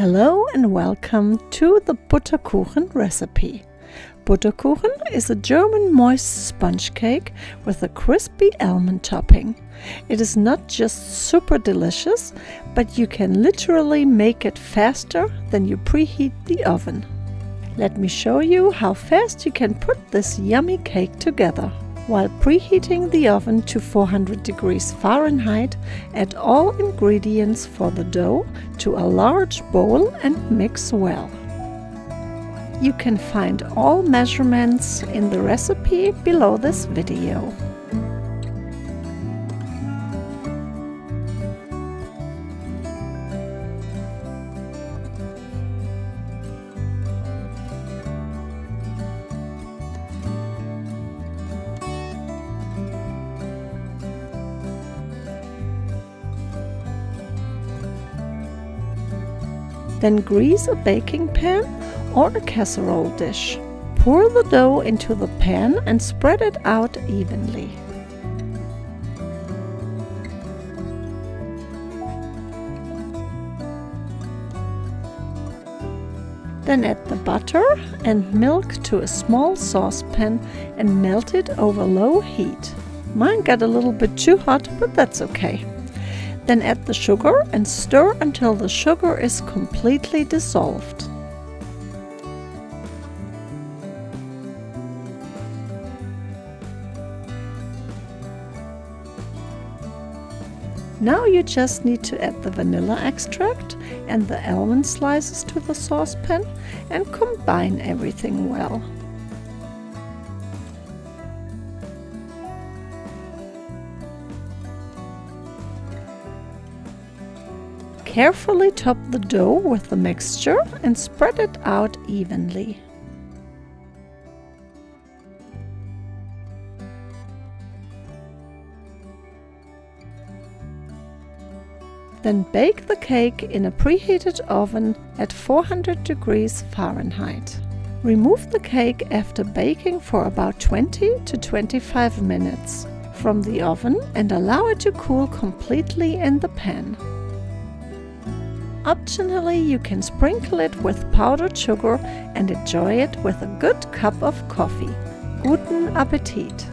Hello and welcome to the Butterkuchen recipe. Butterkuchen is a German moist sponge cake with a crispy almond topping. It is not just super delicious, but you can literally make it faster than you preheat the oven. Let me show you how fast you can put this yummy cake together. While preheating the oven to 400 degrees Fahrenheit, add all ingredients for the dough to a large bowl and mix well. You can find all measurements in the recipe below this video. Then grease a baking pan or a casserole dish. Pour the dough into the pan and spread it out evenly. Then add the butter and milk to a small saucepan and melt it over low heat. Mine got a little bit too hot, but that's okay. Then add the sugar and stir until the sugar is completely dissolved. Now you just need to add the vanilla extract and the almond slices to the saucepan and combine everything well. Carefully top the dough with the mixture and spread it out evenly. Then bake the cake in a preheated oven at 400 degrees Fahrenheit. Remove the cake after baking for about 20 to 25 minutes from the oven and allow it to cool completely in the pan. Optionally, you can sprinkle it with powdered sugar and enjoy it with a good cup of coffee. Guten Appetit!